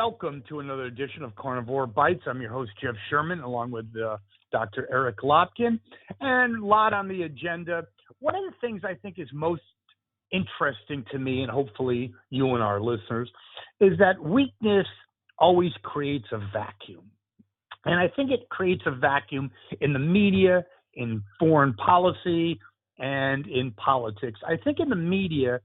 welcome to another edition of Carnivore Bites. I'm your host, Jeff Sherman, along with Dr. Eric Lopkin, and a lot on the agenda. One of the things I think is most interesting to me, and hopefully you and our listeners, is that weakness always creates a vacuum. And I think it creates a vacuum in the media, in foreign policy, and in politics. I think in the media,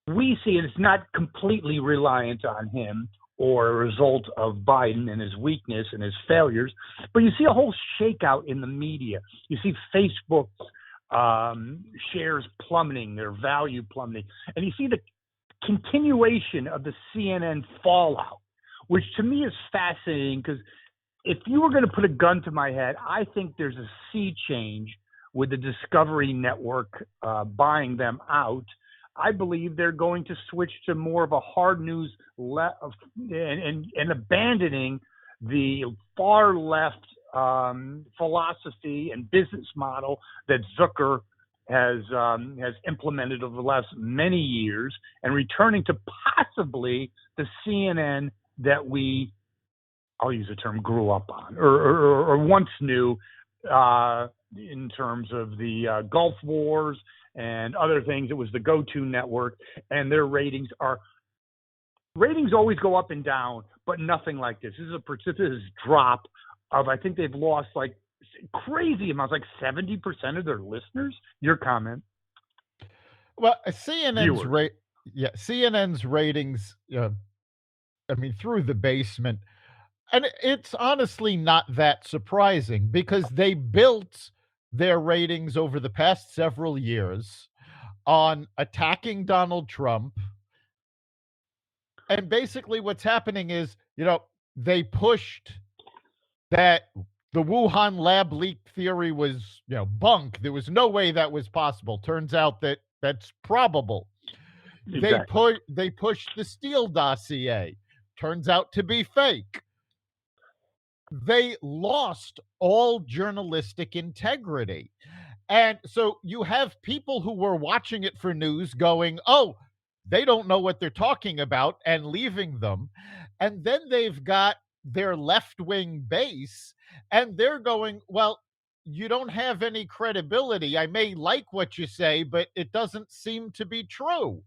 we see it's not completely reliant on him or a result of Biden and his weakness and his failures, but you see a whole shakeout in the media. You see Facebook shares plummeting, their value plummeting, and you see the continuation of the CNN fallout, which to me is fascinating because if you were going to put a gun to my head, I think there's a sea change with the Discovery Network buying them out. I believe they're going to switch to more of a hard news and abandoning the far left philosophy and business model that Zucker has implemented over the last many years, and returning to possibly the CNN that we, I'll use the term, grew up on or once knew in terms of the Gulf Wars and other things. It was the go-to network, and their ratings always go up and down, but nothing like this. This is a precipitous drop of, I think they've lost like crazy amounts, like 70% of their listeners. Your comment? Well, CNN's ratings, through the basement. And it's honestly not that surprising because they built their ratings over the past several years on attacking Donald Trump. And basically what's happening is, they pushed that the Wuhan lab leak theory was, bunk. There was no way that was possible. Turns out that that's probable. Exactly. They pushed the Steele dossier. Turns out to be fake. They lost all journalistic integrity. And so you have people who were watching it for news going, oh, they don't know what they're talking about, and leaving them. And then they've got their left-wing base, and they're going, well, you don't have any credibility. I may like what you say, but it doesn't seem to be true.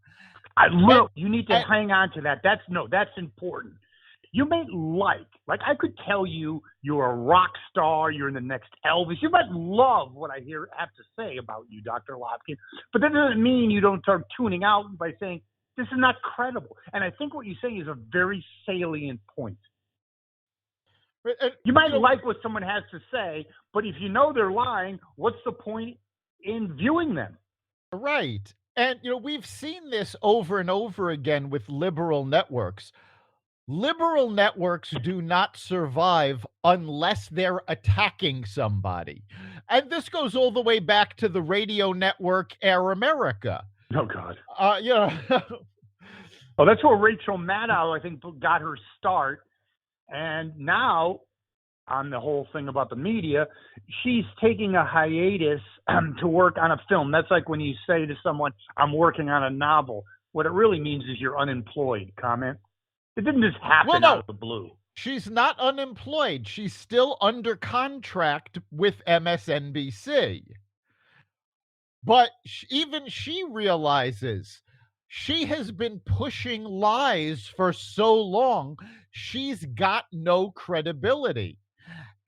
You need to hang on to that. That's important. You may like I could tell you're a rock star, you're in the next Elvis. You might love what I have to say about you, Dr. Lopkin, but that doesn't mean you don't start tuning out by saying, this is not credible. And I think what you're saying is a very salient point. You might like what someone has to say, but if you know they're lying, what's the point in viewing them? Right. And, we've seen this over and over again with liberal networks. Liberal networks do not survive unless they're attacking somebody. And this goes all the way back to the radio network Air America. Oh, God. Well, that's where Rachel Maddow, I think, got her start. And now, on the whole thing about the media, she's taking a hiatus to work on a film. That's like when you say to someone, I'm working on a novel. What it really means is you're unemployed. Comment? It didn't just happen out of the blue. She's not unemployed. She's still under contract with MSNBC. But even she realizes she has been pushing lies for so long, she's got no credibility.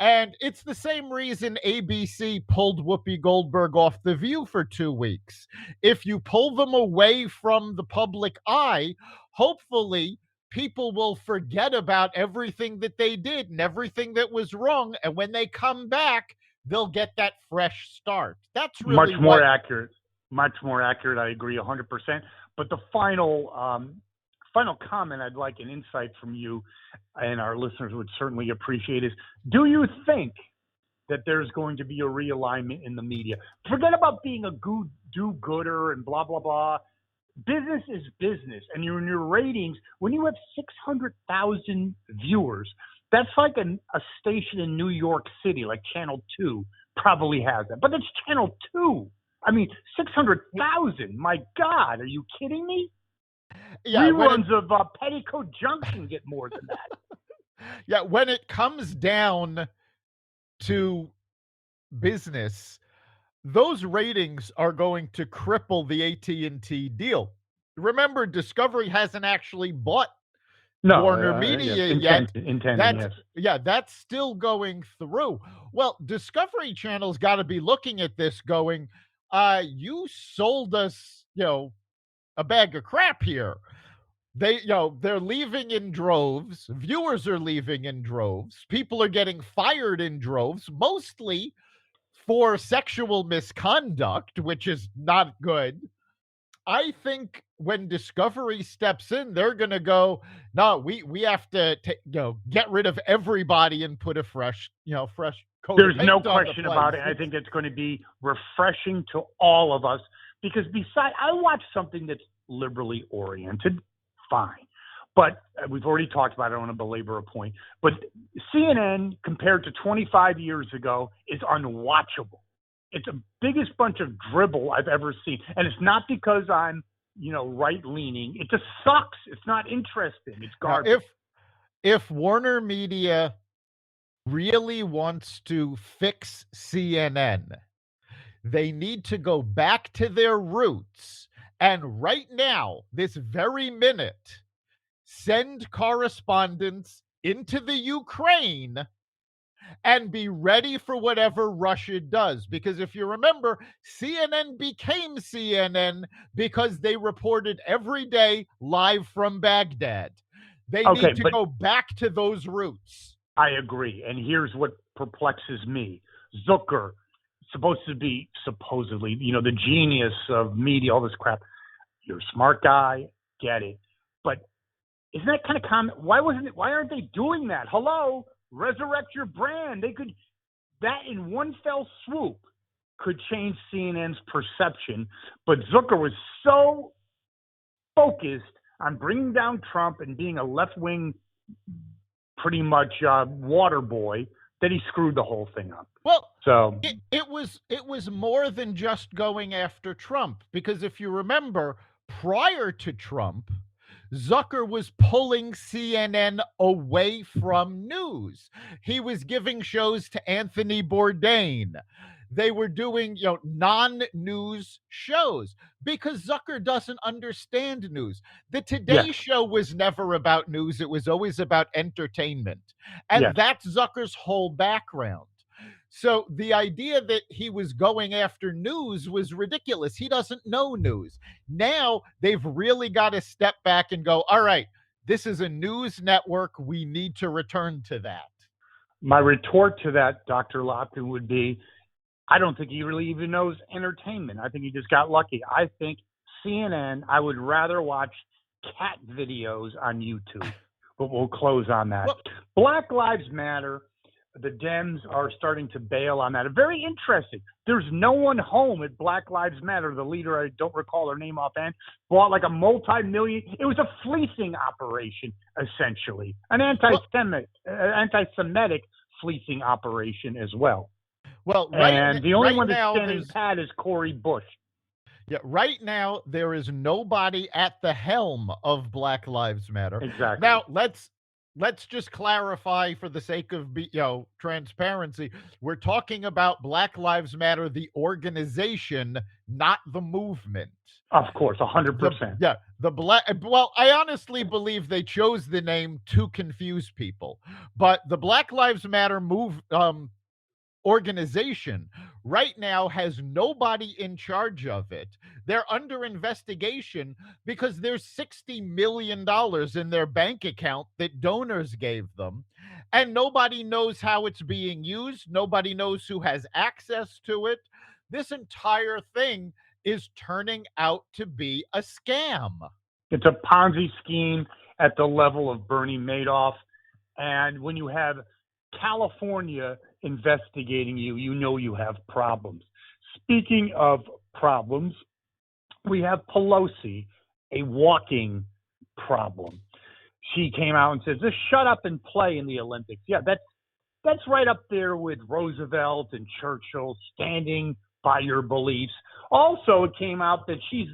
And it's the same reason ABC pulled Whoopi Goldberg off The View for 2 weeks. If you pull them away from the public eye, hopefully people will forget about everything that they did and everything that was wrong. And when they come back, they'll get that fresh start. That's really much more accurate. Much more accurate. I agree 100%. But the final comment I'd like an insight from you, and our listeners would certainly appreciate, is do you think that there's going to be a realignment in the media? Forget about being a do-gooder and blah, blah, blah. Business is business. And in your ratings, when you have 600,000 viewers, that's like a station in New York City, like Channel 2 probably has that. But it's Channel 2. I mean, 600,000. My God, are you kidding me? Yeah, Reruns of Petticoat Junction get more than that. Yeah, when it comes down to business, those ratings are going to cripple the AT&T deal. Remember, Discovery hasn't actually bought No, Warner yes, Media yet. intending, yes. Yeah, that's still going through. Well, Discovery Channel's got to be looking at this going, you sold us, a bag of crap here. They're leaving in droves. Viewers are leaving in droves. People are getting fired in droves, mostly for sexual misconduct, which is not good. I think when Discovery steps in, they're going to go, no, we have to get rid of everybody and put a fresh coat There's of paint no on the question about it. place. I think it's going to be refreshing to all of us because I watch something that's liberally oriented, fine. But we've already talked about it. I don't want to belabor a point. But CNN, compared to 25 years ago, is unwatchable. It's the biggest bunch of dribble I've ever seen. And it's not because I'm, right-leaning. It just sucks. It's not interesting. It's garbage. Now, if Warner Media really wants to fix CNN, they need to go back to their roots. And right now, this very minute, send correspondents into the Ukraine and be ready for whatever Russia does. Because if you remember, CNN became CNN because they reported every day live from Baghdad. They need to go back to those roots. I agree. And here's what perplexes me. Zucker, supposedly, the genius of media, all this crap. You're a smart guy, get it. But isn't that kind of common? Why aren't they doing that? Hello, resurrect your brand. That in one fell swoop could change CNN's perception. But Zucker was so focused on bringing down Trump and being a left-wing, pretty much water boy, that he screwed the whole thing up. Well, so it was more than just going after Trump, because if you remember, prior to Trump, Zucker was pulling CNN away from news. He was giving shows to Anthony Bourdain. They were doing, non-news shows because Zucker doesn't understand news. The Today Show was never about news. It was always about entertainment. And that's Zucker's whole background. So the idea that he was going after news was ridiculous. He doesn't know news. Now they've really got to step back and go, all right, this is a news network. We need to return to that. My retort to that, Dr. Lopkin, would be, I don't think he really even knows entertainment. I think he just got lucky. I think CNN, I would rather watch cat videos on YouTube, but we'll close on that. Well, Black Lives Matter. The Dems are starting to bail on that. Very interesting. There's no one home at Black Lives Matter. The leader, I don't recall her name offhand, bought like a multi-million. It was a fleecing operation, essentially, an anti-Semitic fleecing operation as well. Well, the only one that's standing pat is Cory Bush. Yeah, right now there is nobody at the helm of Black Lives Matter. Exactly. Now let's just clarify for the sake of transparency. We're talking about Black Lives Matter, the organization, not the movement. Of course, 100%. Well, I honestly believe they chose the name to confuse people, but the Black Lives Matter organization right now has nobody in charge of it. They're under investigation because there's $60 million in their bank account that donors gave them, and nobody knows how it's being used. Nobody knows who has access to it. This entire thing is turning out to be a scam. It's a Ponzi scheme at the level of Bernie Madoff. And when you have California investigating you, you have problems. Speaking of problems, we have Pelosi, a walking problem. She came out and says, just shut up and play in the Olympics. Yeah, that's right up there with Roosevelt and Churchill, standing by your beliefs. Also, it came out that she's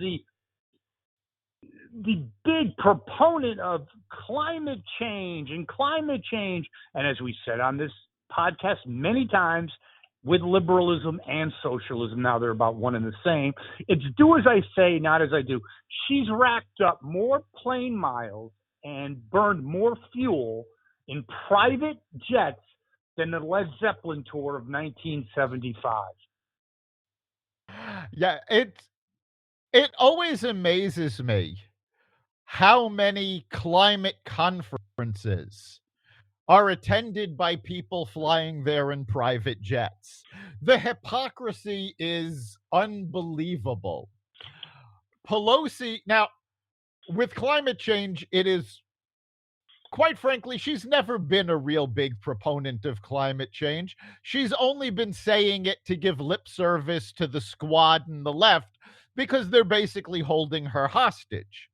the big proponent of climate change. And as we said on this podcast many times, with liberalism and socialism, now they're about one and the same. It's do as I say, not as I do. She's racked up more plane miles and burned more fuel in private jets than the Led Zeppelin tour of 1975. Yeah, it always amazes me how many climate conferences are attended by people flying there in private jets. The hypocrisy is unbelievable. Pelosi, now, with climate change, it is, quite frankly, she's never been a real big proponent of climate change. She's only been saying it to give lip service to the squad and the left because they're basically holding her hostage.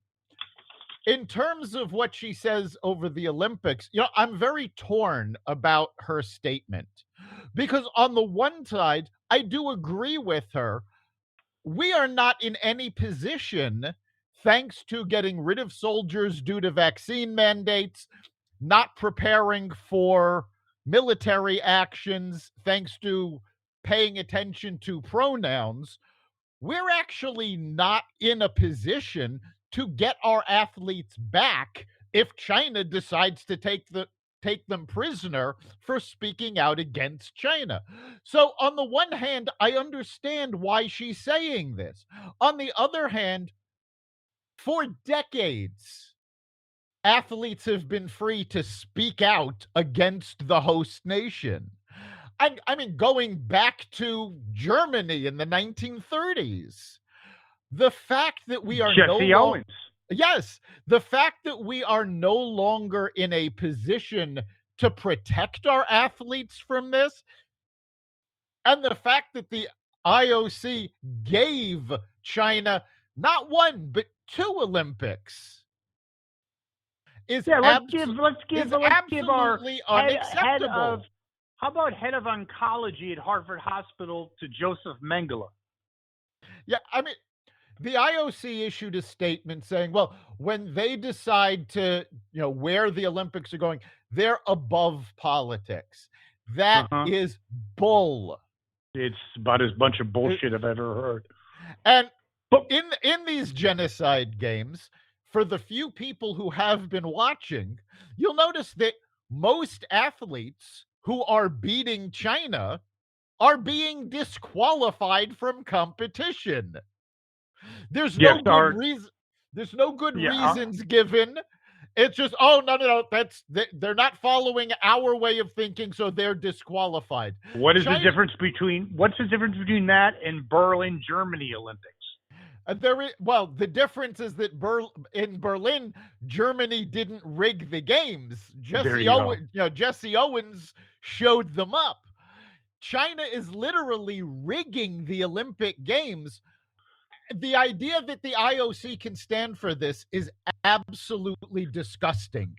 In terms of what she says over the Olympics, I'm very torn about her statement because on the one side, I do agree with her. We are not in any position, thanks to getting rid of soldiers due to vaccine mandates, not preparing for military actions, thanks to paying attention to pronouns. We're actually not in a position to get our athletes back if China decides to take them prisoner for speaking out against China. So on the one hand, I understand why she's saying this. On the other hand, for decades, athletes have been free to speak out against the host nation. I mean, going back to Germany in the 1930s, the fact that we are Jesse Owens. Yes, the fact that we are no longer in a position to protect our athletes from this, and the fact that the IOC gave China not one but 2 Olympics is let's give our absolutely unacceptable. How about head of oncology at Harvard Hospital to Joseph Mengele? Yeah, I mean, the IOC issued a statement saying, well, when they decide to, where the Olympics are going, they're above politics. That is bull. It's about as bunch of bullshit I've ever heard. And in these genocide games, for the few people who have been watching, you'll notice that most athletes who are beating China are being disqualified from competition. There's no good reason. There's no good reasons given. It's just, no. They're not following our way of thinking, so they're disqualified. What's the difference between that and Berlin, Germany Olympics? The difference is that in Berlin, Germany didn't rig the games. Jesse Owens showed them up. China is literally rigging the Olympic Games. The idea that the IOC can stand for this is absolutely disgusting.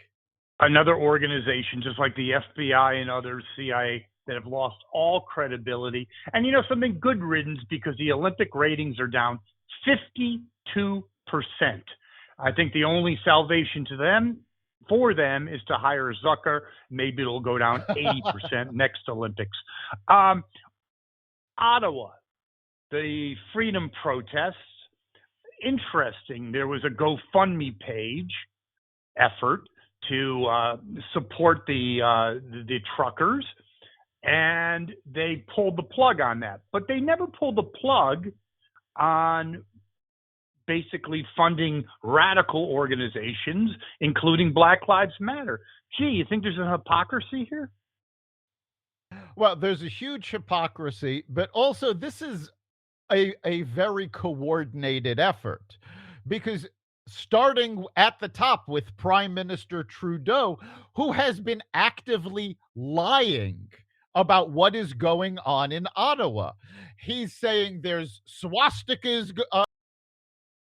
Another organization, just like the FBI and others, CIA, that have lost all credibility. And something, good riddance, because the Olympic ratings are down 52%. I think the only salvation for them is to hire Zucker. Maybe it'll go down 80% next Olympics. Ottawa, the freedom protests, interesting. There was a GoFundMe page effort to support the truckers, and they pulled the plug on that. But they never pulled the plug on basically funding radical organizations, including Black Lives Matter. Gee, you think there's a hypocrisy here? Well, there's a huge hypocrisy, but also this is a very coordinated effort, because starting at the top with Prime Minister Trudeau, who has been actively lying about what is going on in Ottawa. He's saying there's swastikas